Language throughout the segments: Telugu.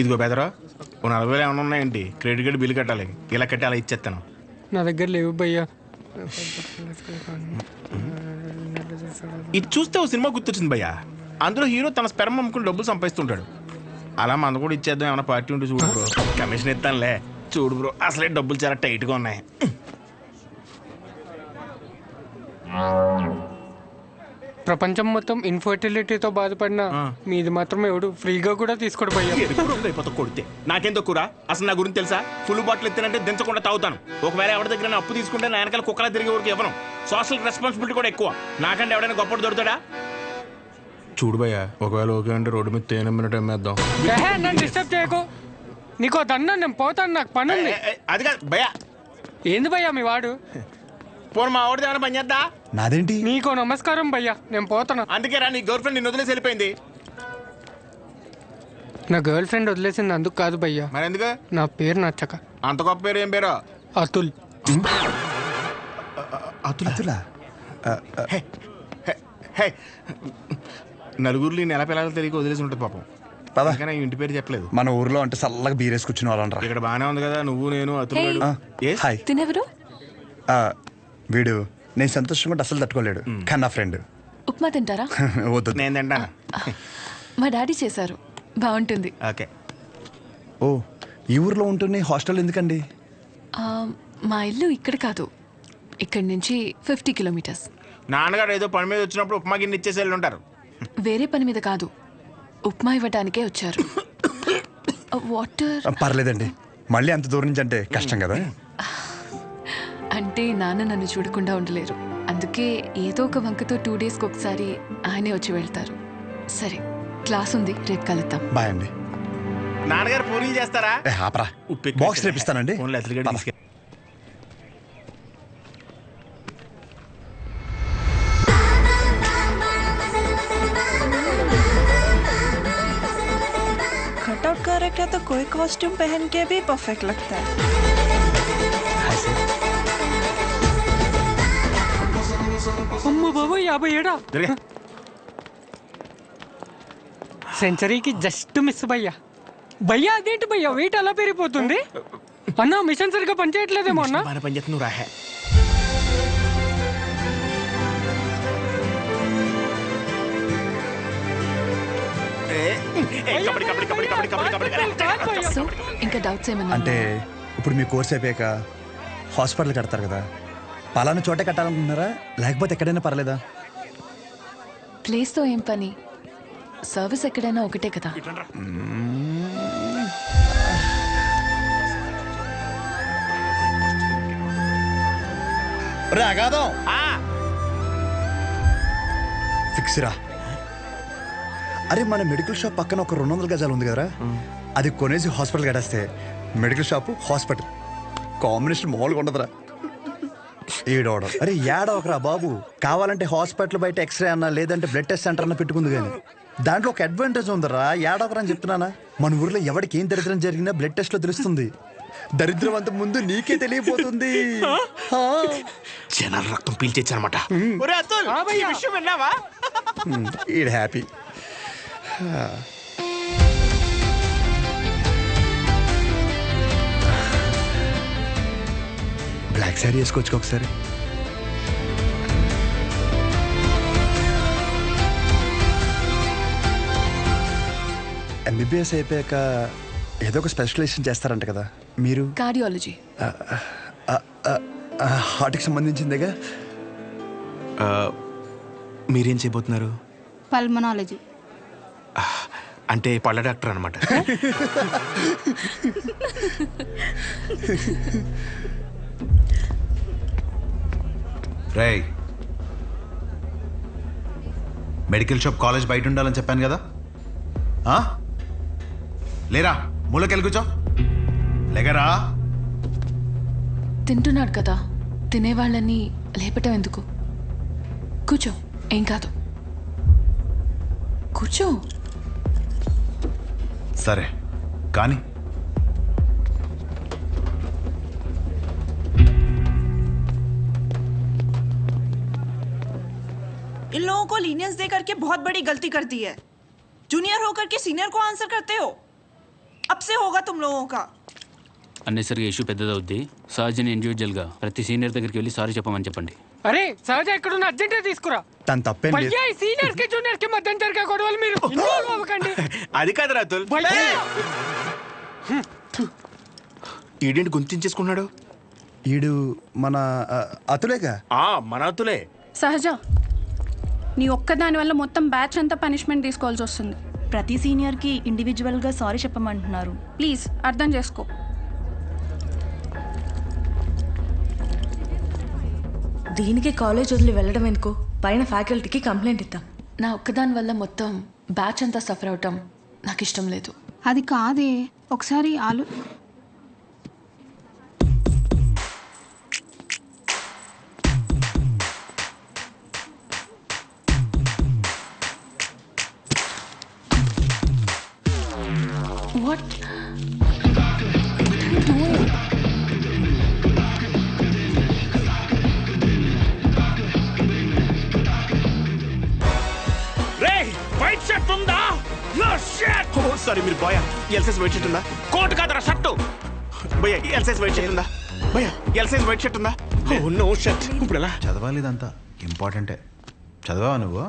ఇదిగో బెదరా ఓ 40,000 ఏమైనా ఉన్నాయండి, క్రెడిట్ కార్డు బిల్లు కట్టాలి, ఇలా కట్టి అలా ఇచ్చేస్తాను. నా దగ్గర లేవు భయ్యా. ఇది చూస్తే ఓ సినిమా గుర్తొచ్చింది భయ్యా. అందులో హీరో తన స్పెర్మ్ అమ్ముకుని డబ్బులు సంపాదిస్తుంటాడు. అలా మన కూడా ఇచ్చేద్దాం, ఏమైనా పార్టీ ఉంటే చూడు బ్రో, కమిషన్ ఇస్తానులే. చూడు బ్రో, అసలే డబ్బులు చాలా టైట్గా ఉన్నాయి. ప్రపంచం మొత్తం ఇన్ఫర్టిలిటీతో బాధపడిన మీది మాత్రం ఎవడు ఫ్రీగా కూడా తీసుకోడు భయ్యా. అయిపోతా కొడితే నాకేం తక్కువ. అసలు నా గురించి తెలుసా? ఫుల్ బాటిల్ ఎత్తినంటే దించకుండా తాగుతాను. ఒకవేళ ఎవరి దగ్గర అప్పు తీసుకుంటే నా వెనకాల కుక్కలా తిరిగే వరకు ఇవ్వను. సోషల్ రెస్పాన్సిబిలిటీ కూడా ఎక్కువ. నాకంటే ఎవడైనా గొప్పడు దొరుకుతాడా? చూడు భయ్యా, ఒకవేళ ఓకే అంటే రోడ్డు మీద తేనె మినిట్ అమ్మేద్దాం. నన్ను డిస్టర్బ్ చేయకు. నీకు దన్నా, నేను పోతాను, నాకు పని ఉంది. అది కాదు భయ్యా. ఏంది భయ్యా మీ వాడు? పోను మా వాడిది ఏమైనా పని చేద్దా? నాదేంటి? నీకో నమస్కారం భయ్యా, నేను పోతాను. అందుకే రా, నీ గర్ల్ ఫ్రెండ్ నిన్ను వదిలేసి వెళ్ళిపోయింది. నా గర్ల్ ఫ్రెండ్ వదిలేసింది అందుకు కాదు భయ్యా. మరి ఎందుకు? నా పేరు నచ్చక. అంత గొప్ప పేరు ఏం పేరు? అతుల్. అతులా? నలుగురిలో నెల పిల్లలు తెలియక వదిలేసి ఉంటుంది పాపం. పద. ఇంకా ఇంటి పేరు చెప్పలేదు. మన ఊర్లో అంటే చల్లగా బీరేసి కూర్చుని వాళ్ళరా. ఇక్కడ బానే ఉంది కదా, నువ్వు నేను అతులు. హాయ్. తినెవరు? వీడు నేను సంతోషంగా అసలు తట్టుకోలేడు, కానీ నా ఫ్రెండ్. ఉప్మా తింటారా? వద్దు. నేను తింటాను. మా డాడీ చేశారు, బాగుంటుంది. ఓకే. ఓ, ఈ ఊర్లో ఉంటున్న హాస్టల్ ఎందుకండి? మా ఇల్లు ఇక్కడ కాదు, ఇక్కడి నుంచి 50 కిలోమీటర్స్. నాన్నగారు ఏదో పని మీద వచ్చినప్పుడు ఉప్మా గిన్నె ఇచ్చేసి వెళ్ళి ఉంటారు. వేరే పని మీద కాదు, ఉప్మా ఇవ్వడానికే వచ్చారు. వాటర్? పర్లేదండి, మళ్ళీ అంత దూరం నుంచి అంటే కష్టం కదా. అంటే నాన్న నన్ను చూడకుండా ఉండలేరు, అందుకే ఏదో ఒక వంకతో 2 డేస్కి ఒకసారి ఆయనే వచ్చి వెళ్తారు. సరే, క్లాస్ ఉంది, రేపు కలుద్దాం. బాయ్ అండి. నాన్నగారు పూరీలు చేస్తారా? ఆపరా, బాక్స్ రేపిస్తానండి. कटआउट कैरेक्टर तो कोई कॉस्ट्यूम पहन के भी परफेक्ट लगता है. అమ్మ బాబు 57. సెంచరీకి జస్ట్ మిస్ భయ్యా. భయ్యా అదేంటి భయ్యా, వెయిట్ అలా పెరిగిపోతుంది? అన్న మిషన్ సరిగ్గా పనిచేయట్లేదేమో అన్న. పని చేస్తు నువ్వు రాహే. సో ఇంకా డౌట్స్ ఏమన్నా? అంటే ఇప్పుడు మీ కోర్స్ అయిపోయాక హాస్పిటల్ కడతారు కదా, పలానా చోటే కట్టాలనుకుంటున్నారా లేకపోతే ఎక్కడైనా పర్లేదా? ప్లేస్తో ఏం పని, సర్వీస్ ఎక్కడైనా ఒకటే కదా. రాగాదం ఫిక్స్ రా. అరే, మన మెడికల్ షాప్ పక్కన ఒక 200 గజాలు ఉంది కదరా, అది కొనేసి హాస్పిటల్ కట్టేస్తే మెడికల్ షాప్ హాస్పిటల్ కాంబినేషన్ మామూలుగా ఉండదురా. ఏడవడం అరే ఏడవకరా బాబు, కావాలంటే హాస్పిటల్ బయట ఎక్స్రే అన్నా లేదంటే బ్లడ్ టెస్ట్ సెంటర్ అన్న పెట్టుకుంది, కానీ దాంట్లో ఒక అడ్వాంటేజ్ ఉందరా. ఏడవకరా అని చెప్తున్నానా. మన ఊర్లో ఎవరికి ఏం దరిద్రం జరిగినా బ్లడ్ టెస్ట్ లో తెలుస్తుంది. దరిద్రం అంత ముందు నీకే తెలియపోతుంది. జనాలు రక్తం పీల్చేచ్చనమాట. ఈడ్ హ్యాపీ. బ్లాక్ శారీ వేసుకోవచ్చు ఒకసారి. ఎంబీబీఎస్ అయిపోయాక ఏదో ఒక స్పెషలైజేషన్ చేస్తారంట కదా మీరు? కార్డియాలజీ. హార్ట్కి సంబంధించిందేగా. మీరేం చేయబోతున్నారు? పల్మనాలజీ. అంటే పళ్ళ డాక్టర్ అనమాట. రేయ్, మెడికల్ షాప్ కాలేజ్ బయట ఉండాలని చెప్పాను కదా, లేరా మూలకెళ్ళి కూర్చో. లేగరా. తింటున్నాడు కదా, తినేవాళ్ళని లేపటం ఎందుకు? కూర్చో, ఏం కాదు, కూర్చో. సరే కానీ इन लोगों को लीनियंस दे करके बहुत बड़ी गलती कर दी है. जूनियर होकर के सीनियर को आंसर करते हो. अब से होगा तुम लोगों का। అన్నెసరిగా ఇష్యూ పెద్దదవుద్ది. సహజని ఇండివిజువల్గా ప్రతి సీనియర్ దగ్గరికి వెళ్ళి సారీ చెప్పమని చెప్పండి. అరే సహజ ఎక్కడున్న అర్జెంట్ తీసుకురా. తన తప్పేం లేదు. భయ్యా ఈ సీనియర్స్ కి జూనియర్స్ కి మధ్య జరిగే గొడవలు మీరు ఇన్వాల్వ్ అవ్వకండి. అది కాదు రాతుల్. భయ్యా ఈడేంటి గుంతించేసుకున్నాడు? ఈడు మన అతులేగా. మన అతులే. సహజ నీ ఒక్కదాని వల్ల మొత్తం బ్యాచ్ అంతా పనిష్మెంట్ తీసుకోవాల్సి వస్తుంది. ప్రతి సీనియర్కి ఇండివిజువల్గా సారీ చెప్పమంటున్నారు. ప్లీజ్ అర్థం చేసుకో. దీనికి కాలేజ్ వదిలి వెళ్ళడం ఎందుకు? పైన ఫ్యాకల్టీకి కంప్లైంట్ ఇద్దాం. నా ఒక్కదాని వల్ల మొత్తం బ్యాచ్ అంతా సఫర్ అవటం నాకు ఇష్టం లేదు. అది కాదే, ఒకసారి వాట్ వైట్ షర్ట్ ఉందా? సారీ మీరు బాయ్. ఎల్ సైజ్ వైట్ షర్ట్ ఉందా? కోట్ కాదరా షర్టు. భయ్యా ఎల్ సైజ్ వైట్ షర్ట్ ఉందా? భయ్యా ఎల్ సైజ్ వైట్ షర్ట్ ఉందా? No shirt. ఇప్పుడు ఎలా చదవాలి? ఇదంతా ఇంపార్టెంటే. చదవా నువ్వు?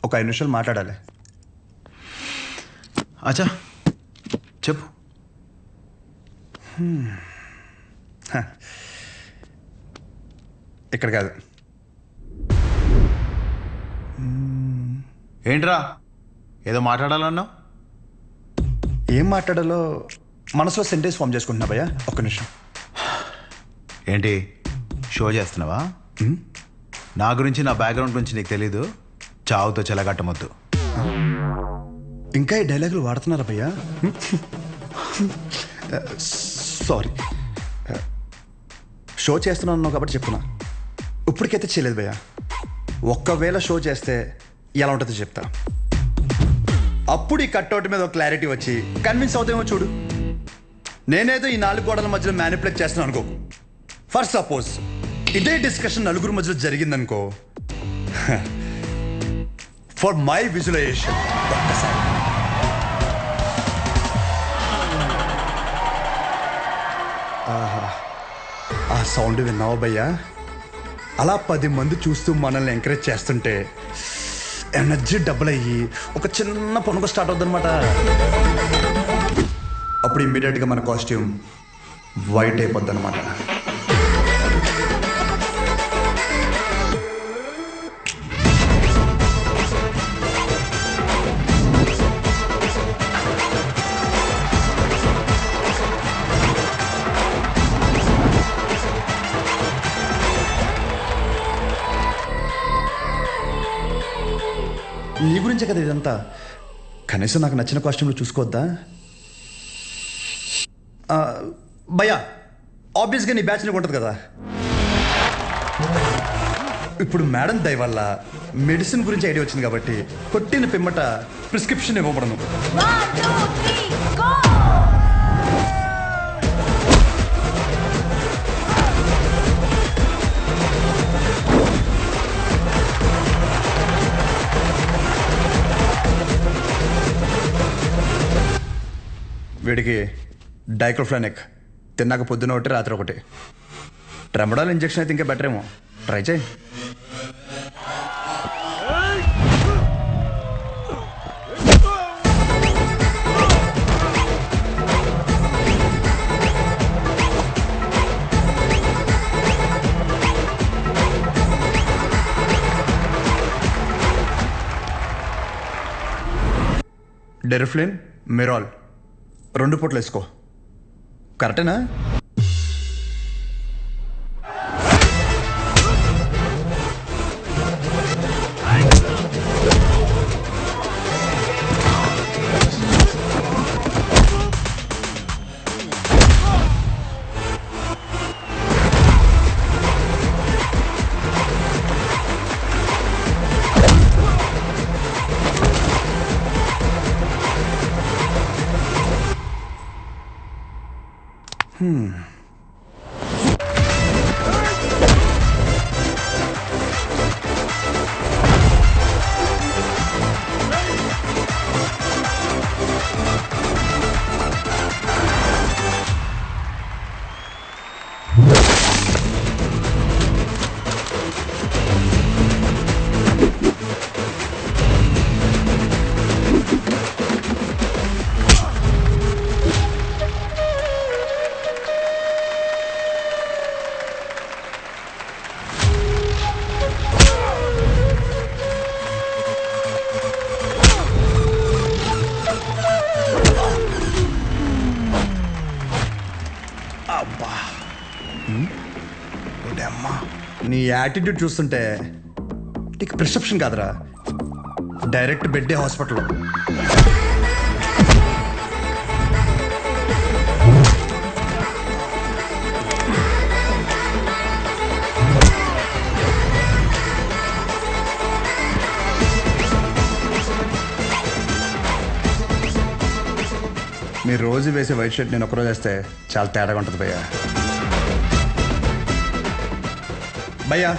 ఒక 5 నిమిషాలు మాట్లాడాలి. అచ్చా చెప్పు. ఇక్కడ కాదు. ఏంట్రా ఏదో మాట్లాడాలన్నావు? ఏం మాట్లాడాలో మనసులో సెంటెన్స్ ఫామ్ చేసుకుంటున్నా భయ్యా. ఒక్క నిమిషం. ఏంటి షో చేస్తున్నావా? నా గురించి, నా బ్యాక్గ్రౌండ్ గురించి నీకు తెలీదు? చావుతో చెలగట్టమొద్దు. ఇంకా ఈ డైలాగులు వాడుతున్నారా భయ్యా? సారీ. షో చేస్తున్నాను కాబట్టి చెప్తున్నా. ఇప్పటికైతే చేయలేదు భయ్యా. ఒక్కవేళ షో చేస్తే ఎలా ఉంటుందో చెప్తా. అప్పుడు ఈ కట్అవుట్ మీద ఒక క్లారిటీ వచ్చి కన్విన్స్ అవుతామో చూడు. నేనేదో ఈ 4 గోడల మధ్యలో మ్యానిపులేట్ చేస్తున్నాను అనుకో. ఫర్ సపోజ్ ఇదే డిస్కషన్ నలుగురు మధ్యలో జరిగిందనుకో. ఫర్ మై విజువలైజేషన్ ఒక్కసారి ఆ సౌండ్ విన్నావా భయ్యా? అలా 10 మంది చూస్తూ మనల్ని ఎంకరేజ్ చేస్తుంటే ఎనర్జీ డబుల్ అయ్యి ఒక చిన్న పనుక స్టార్ట్ అవుతుంది అనమాట. అప్పుడు ఇమ్మీడియట్గా మన కాస్ట్యూమ్ వైట్ అయిపోద్ది అనమాట. నీ గురించే కదా ఇదంతా. కనీసం నాకు నచ్చిన కాస్ట్యూమ్లో చూసుకోవద్దా భయ్యా? ఆబ్వియస్గా నీ బ్యాచ్ నీకు ఉంటుంది కదా. ఇప్పుడు మేడం దయ వల్ల మెడిసిన్ గురించి ఐడియా వచ్చింది కాబట్టి కొట్టిన పిమ్మట ప్రిస్క్రిప్షన్ ఇవ్వబడను. వీడికి డైక్లోఫెనాక్ తిన్నాక పొద్దున ఒకటి రాత్రి ఒకటి. ట్రెమడాల్ ఇంజెక్షన్ అయితే ఇంకా బెటర్ ఏమో. ట్రై చేయి. డెరిఫ్లిన్, మిరాల్ 2 పూటలు వేసుకో. కరెక్టేనా? నీ యాటిట్యూడ్ చూస్తుంటే నీకు ప్రిస్క్రిప్షన్ కాదురా, డైరెక్ట్ బెడ్డే హాస్పిటల్లో. మీరు రోజు వేసే వైట్ షర్ట్ నేను ఒకరోజు వేస్తే చాలా తేడాగా ఉంటుంది భయ్యా. భయ్యా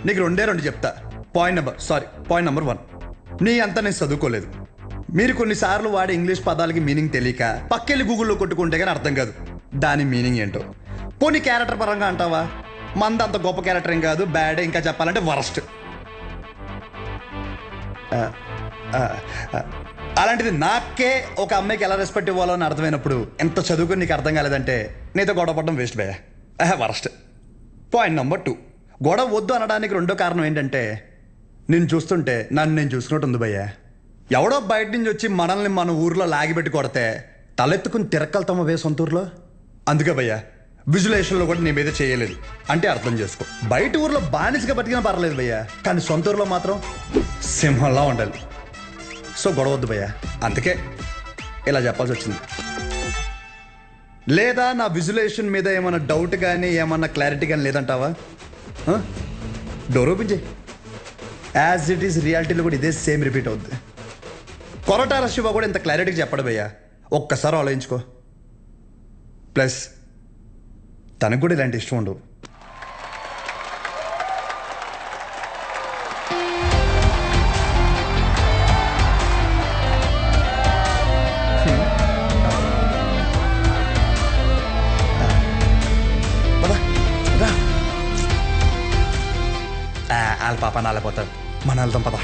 నీకు రెండు చెప్తా. పాయింట్ నెంబర్ 1, నీ అంతా నేను చదువుకోలేదు. మీరు కొన్నిసార్లు వాడే ఇంగ్లీష్ పదాలకి మీనింగ్ తెలియక పక్కెళ్ళి గూగుల్లో కొట్టుకుంటే కానీ అర్థం కాదు దాని మీనింగ్ ఏంటో. పోనీ క్యారెక్టర్ పరంగా అంటావా, మంద అంత గొప్ప క్యారెక్టర్ ఏం కాదు, బ్యాడ్, ఇంకా చెప్పాలంటే వరస్ట్. అలాంటిది నాకే ఒక అమ్మాయికి ఎలా రెస్పెక్ట్ ఇవ్వాలో అని అర్థమైనప్పుడు ఎంత చదువుకుని నీకు అర్థం కాలేదంటే నీతో గొడవ పడడం వేస్ట్ భయ్యా, వరస్ట్. పాయింట్ నెంబర్ 2, గొడవ వద్దు అనడానికి రెండో కారణం ఏంటంటే నేను చూస్తుంటే నన్ను నేను చూసుకున్నట్టు ఉంది భయ్యా. ఎవడో బయట నుంచి వచ్చి మనల్ని మన ఊర్లో లాగిపెట్టి కొడితే తలెత్తుకుని తిరక్కలుతామా వే సొంత ఊర్లో. అందుకే భయ్యా విజులేషన్లో కూడా నీ మీద చేయలేదు అంటే అర్థం చేసుకో. బయట ఊర్లో బానిసగా బతికినా పర్లేదు భయ్యా, కానీ సొంత ఊర్లో మాత్రం సింహంలా ఉండాలి. సో గొడవద్దు భయ్యా, అందుకే ఇలా చెప్పాల్సి వచ్చింది. లేదా నా విజులేషన్ మీద ఏమైనా డౌట్ కానీ ఏమన్నా క్లారిటీ కానీ లేదంటావా? డోర్ ఓపెన్ చేయి. యాజ్ ఇట్ ఈస్ రియాలిటీలో కూడా ఇదే సేమ్ రిపీట్ అవుద్ది. కొరటాల శివ కూడా ఇంత క్లారిటీగా చెప్పడు భయ్యా, ఒక్కసారి ఆలోచించుకో. ప్లస్ తనకు కూడా ఇలాంటి ఇష్టం ఉండవు. వాళ్ళ పాప నాలేపోతాడు, మన వెళ్తాం పద.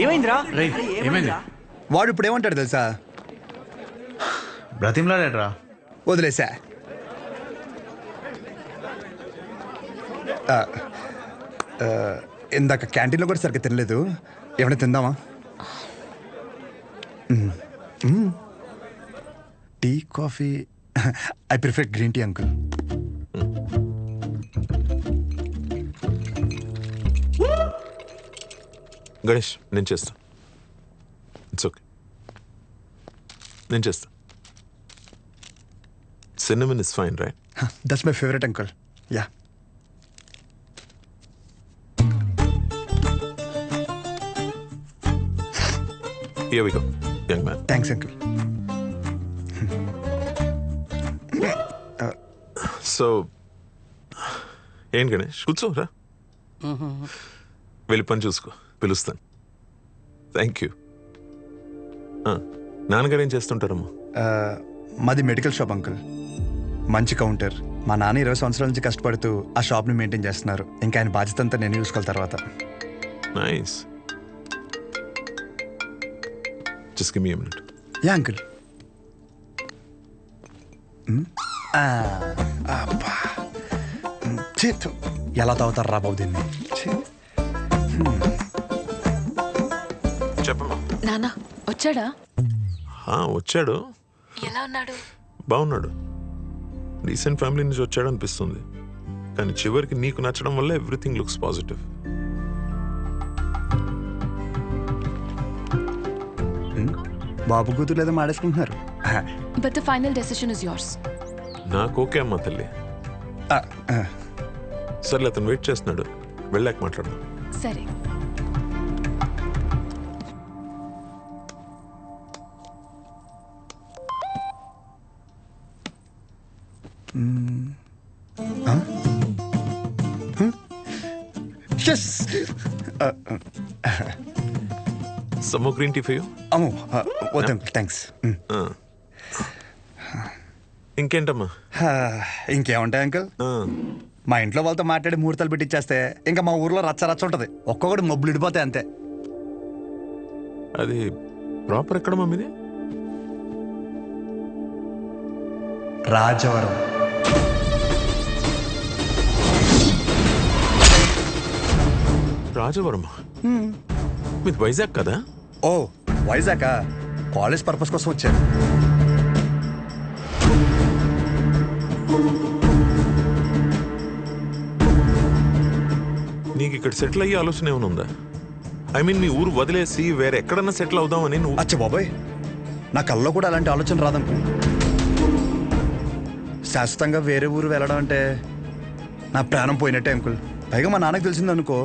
ఏమైందిరా? ఏమైంది? వాడు ఇప్పుడు ఏమంటాడు తెలుసా? బ్రతిమలాడరా? వదిలేసా. ఇందాక క్యాంటీన్లో కూడా సరిగ్గా తినలేదు, ఏమైనా తిందామా? Tea, coffee? I prefer green tea uncle. Ganesh నేను చేస్తా. ఇట్స్ ఓకే, నేను చేస్తా. Cinnamon is fine right? That's my favourite uncle. Yeah. Here we go, young man. Thanks uncle. So ఏం గణేష్ కూర్చోరా, వెళ్ళి పని చూసుకో, పిలుస్తాను. Thank you. నాన్నగారు ఏం చేస్తుంటారమ్మా? మాది మెడికల్ షాప్ అంకుల్, మంచి కౌంటర్. మా నాన్న 20 సంవత్సరాల నుంచి కష్టపడుతూ ఆ షాప్ని మెయింటైన్ చేస్తున్నారు. ఇంకా ఆయన బాధ్యత అంతా నేను చూసుకోవాలి తర్వాత. Nice. Just give me a minute. Yeah uncle. ఎలా తాగుతారు రా బాబు దీన్ని? చెప్పమ్మా. నానా వచ్చాడా? వచ్చాడు. ఎలా ఉన్నాడు? బాగున్నాడు. రీసెంట్ ఫ్యామిలీ నుంచి వచ్చాడు అనిపిస్తుంది, కానీ చివరికి నీకు నచ్చడం వల్ల ఎవ్రీథింగ్ లుక్స్ పాజిటివ్. బాబు కూతురు లేదా మాడేసుకుంటున్నారు. But the final decision is yours. నాకు ఓకే అమ్మా తల్లి. సర్లే, అతను వెయిట్ చేస్తున్నాడు, వెళ్ళాక మాట్లాడదాం. సరే. Some more green tea for you? అమ్మో వద్దు అంకుల్, థ్యాంక్స్. ఇంకేంటమ్మా? ఇంకేముంటాయి అంకుల్, మా ఇంట్లో వాళ్ళతో మాట్లాడి ముహూర్తాలు పెట్టిచ్చేస్తే ఇంకా మా ఊర్లో రచ్చ రచ్చ ఉంటుంది. ఒక్కొక్కటి మబ్బులు ఇడిపోతాయి అంతే. అది ప్రాపర్ ఎక్కడ మమ్మీది? రాజవరం. రాజవరం మీది వైజాగ్ కదా? ఓ వైజాగ్, కాలేజ్ పర్పస్ కోసం వచ్చాను. నీకు ఇక్కడ సెటిల్ అయ్యే ఆలోచన ఏమైనా ఉందా? ఐ మీన్ మీ ఊరు వదిలేసి వేరే ఎక్కడన్నా సెటిల్ అవుదామని నువ్వు? అచ్చా బాబాయ్, నా కల్లో కూడా అలాంటి ఆలోచన రాదంకుల్. శాశ్వతంగా వేరే ఊరు వెళ్ళడం అంటే నా ప్రాణం పోయినట్టే అంకుల్. పైగా మా నాన్నకు తెలిసిందనుకో,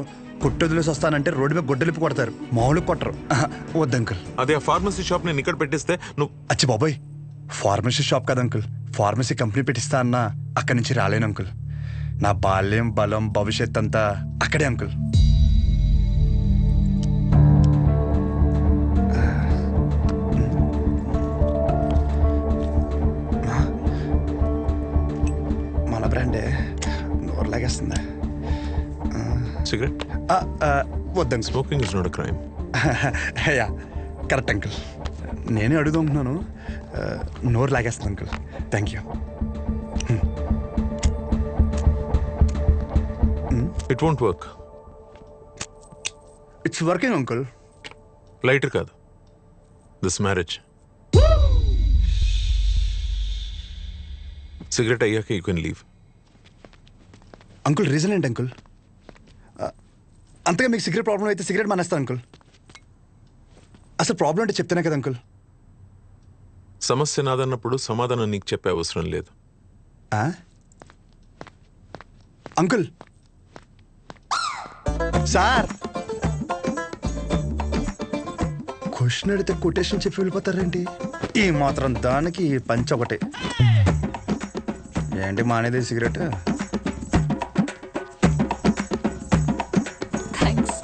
కొట్టు వదిలేసి వస్తానంటే రోడ్డు మీద గొడ్డలిపి కొడతారు, మామూలుగా కొట్టరు. వద్దు అంకుల్. అదే ఆ ఫార్మసీ షాప్ నేను ఇక్కడ పెట్టిస్తే నువ్వు? అచ్చి బాబాయ్, ఫార్మసీ షాప్ కాదు అంకుల్, ఫార్మసీ కంపెనీ పెట్టిస్తా అన్నా అక్కడి నుంచి రాలేను అంకుల్. నా బాల్యం, బలం, భవిష్యత్ అంతా అక్కడే అంకుల్. మన బ్రాండే నోరు లాగేస్తుందా? సిగరెట్? వద్దంకుల్. Smoking is not a crime. Yeah, correct uncle. నేనే అడుగుతున్నాను. నోరు లాగేస్తుంది uncle. Thank you. It won't work. It's working uncle. Lighter కాదు, దిస్ మ్యారేజ్. సిగరెట్ అయ్యాక you can leave. Uncle reason ఏంటి అంకుల్? అంతగా మీకు సిగరెట్ ప్రాబ్లం అయితే సిగరెట్ మానేస్తాను అంకుల్. అసలు ప్రాబ్లం అంటే చెప్తేనే కదా అంకుల్. సమస్య నాదన్నప్పుడు సమాధానం నీకు చెప్పే అవసరం లేదు. అంకుల్ సార్, క్వశ్చన్ అడిగితే కొటేషన్ చెప్పి వెళ్ళిపోతారేంటి? ఈ మాత్రం దానికి పంచ ఒకటే ఏంటి మానేది సిగరెట్? థ్యాంక్స్.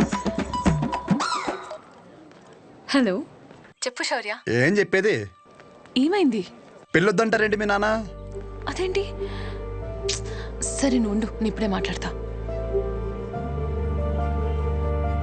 హలో, చెప్పు శౌర్య. ఏం చెప్పేది? ఏమైంది? పెళ్ళొద్దంటారేంటి మీ నాన్న? అదేంటి? సరే నువ్వు ఉండు, నేను ఇప్పుడే మాట్లాడతా.